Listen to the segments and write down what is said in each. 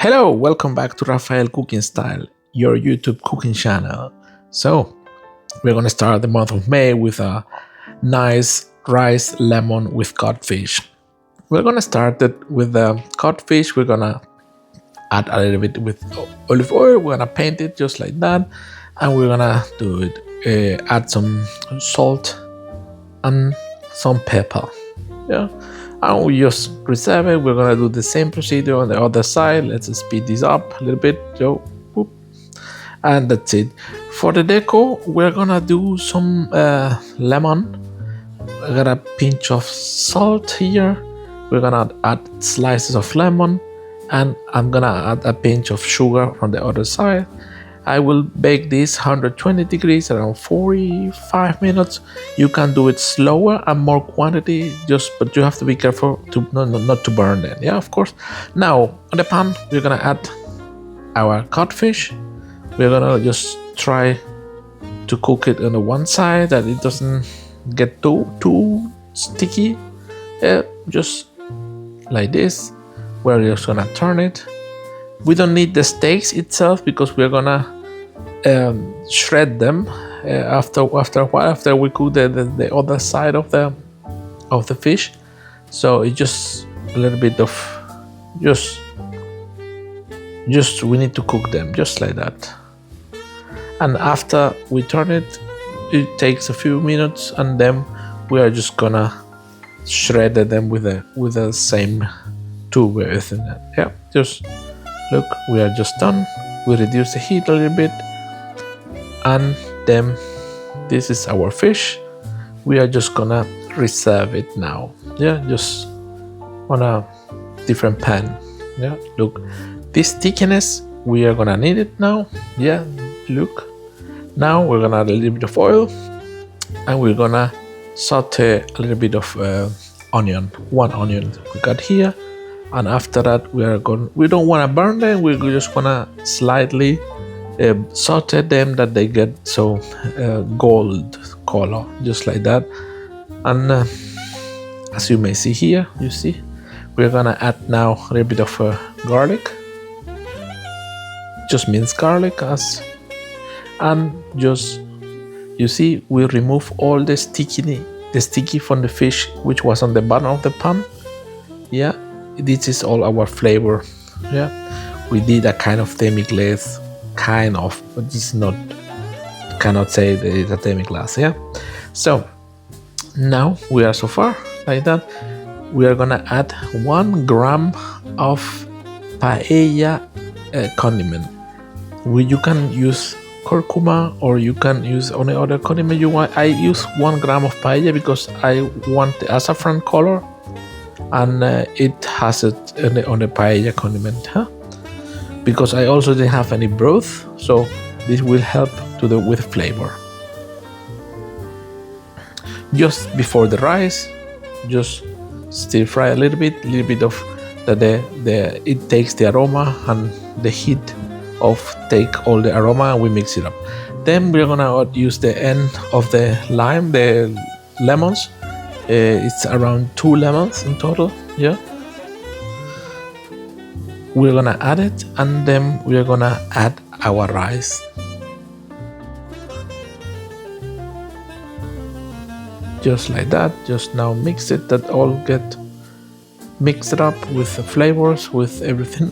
Hello, welcome back to Rafael Cooking Style, your YouTube cooking channel. So, we're gonna start the month of May with a nice rice lemon with codfish. We're gonna start it with the codfish. We're gonna add a little bit with olive oil. We're gonna paint it just like that, and we're gonna do it. Add some salt and some pepper. Yeah. And we just reserve it. We're gonna do the same procedure on the other side. Let's speed this up a little bit. So, whoop. And that's it. For the deco, we're gonna do some lemon. I got a pinch of salt here. We're gonna add slices of lemon, and I'm gonna add a pinch of sugar from the other side. I will bake this 120 degrees around 45 minutes. You can do it slower and more quantity, but you have to be careful to not to burn them. Yeah, of course. Now on the pan, we're gonna add our codfish. We're gonna just try to cook it on the one side that it doesn't get too sticky. Just like this. We're just gonna turn it. We don't need the steaks itself because we're gonna shred them after a while, after we cook the other side of the fish. So it's just a little bit of just we need to cook them just like that. And after we turn it, it takes a few minutes, and then we are just gonna shred them with the same tube, everything. Yeah, just look, we are just done. We reduce the heat a little bit, and then this is our fish. We are just gonna reserve it now. Yeah, just on a different pan. Yeah, look, this thickness, we are gonna need it now. Yeah, look. Now we're gonna add a little bit of oil, and we're gonna saute a little bit of onion. One onion we got here. And after that, we don't want to burn them. We just want to slightly saute them that they get so gold color, just like that. And as you may see here, you see, we're gonna add now a little bit of garlic, just minced garlic, and just, you see, we remove all the sticky from the fish which was on the bottom of the pan. Yeah. This is all our flavor. Yeah, we did a kind of demi-glace, but it's not, cannot say that it's a demi-glace. Yeah, so now we are so far like that. We are gonna add 1 gram of paella condiment. You can use curcuma, or you can use any other condiment you want. I use 1 gram of paella because I want the saffron color, and it has it on the paella condiment, because I also didn't have any broth, so this will help with flavor. Just before the rice, just stir fry a little bit of it takes the aroma, and the heat of take all the aroma, and we mix it up. Then we're gonna use the end of the lemons. It's around 2 lemons in total. Yeah, we're gonna add it, and then we're gonna add our rice. Just like that. Just now mix it, that all get mixed up with the flavors, with everything.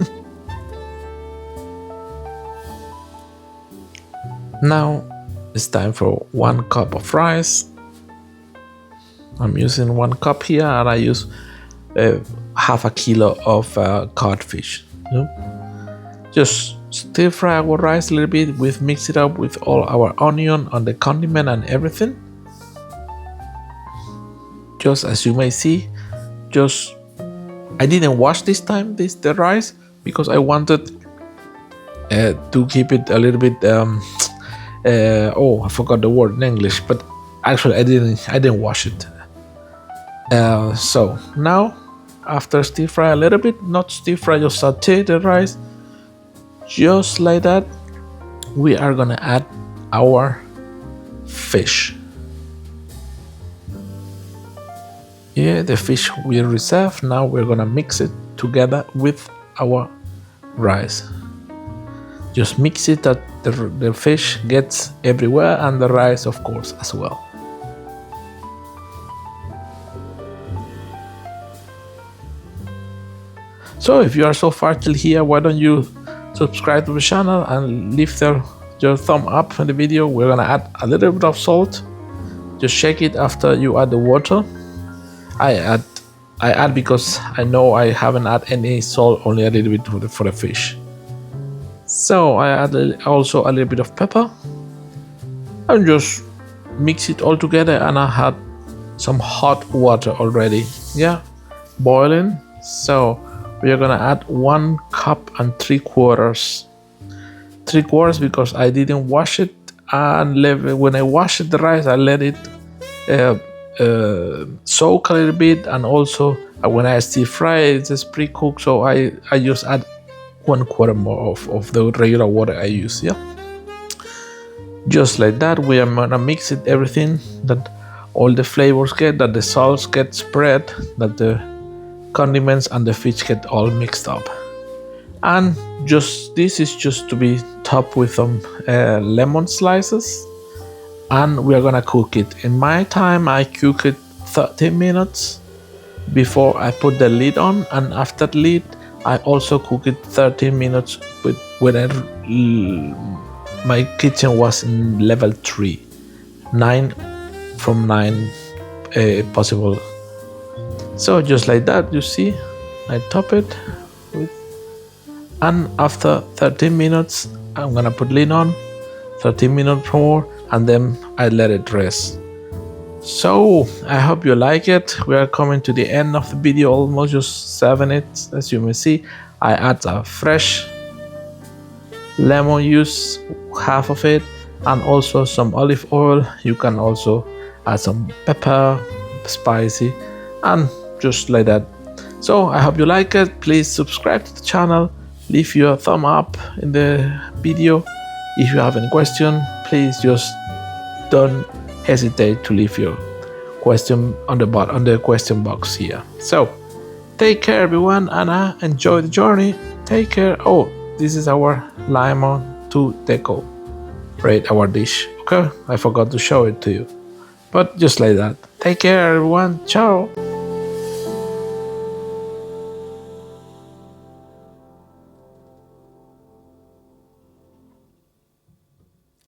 Now it's time for 1 cup of rice. I'm using 1 cup here, and I use half a kilo of codfish. Just stir fry our rice a little bit. We've mixed it up with all our onion and the condiment and everything. Just as you may see, I didn't wash this time the rice because I wanted to keep it a little bit. I forgot the word in English, but actually I didn't wash it. So now, after stir fry a little bit, not stir fry, just saute the rice, just like that, we are gonna add our fish. Yeah, the fish we reserve. Now we're gonna mix it together with our rice. Just mix it that the fish gets everywhere, and the rice of course as well. So if you are so far till here, why don't you subscribe to the channel and leave your thumb up in the video. We're gonna add a little bit of salt. Just shake it after you add the water. I add because I know I haven't added any salt, only a little bit for the fish. So I add also a little bit of pepper and just mix it all together, and I had some hot water already, boiling. So we are gonna add 1 cup and 3/4 because I didn't wash it, and when I washed the rice I let it soak a little bit, and also when I stir fry it, it's pre-cooked, so I just add 1/4 more of the regular water I use. Just like that, we are gonna mix it everything, that all the flavors that the salts get spread, that the condiments and the fish get all mixed up. And this is just to be topped with some lemon slices, and we are gonna cook it. In my time I cook it 30 minutes before I put the lid on, and after the lid I also cook it 30 minutes when my kitchen was in level 3, 9 from 9 possible. So just like that, you see, I top it with, and after 30 minutes I'm gonna put lid on, 30 minutes more, and then I let it rest. So I hope you like it. We are coming to the end of the video, almost just 7 minutes. As you may see, I add a fresh lemon juice, half of it, and also some olive oil. You can also add some pepper, spicy, and just like that. So I hope you like it. Please subscribe to the channel, leave your thumb up in the video. If you have any question, please just don't hesitate to leave your question on the question box here. So take care everyone, and enjoy the journey. Take care. Oh, this is our lemon to decorate our dish. Okay, I forgot to show it to you, but just like that. Take care everyone. Ciao.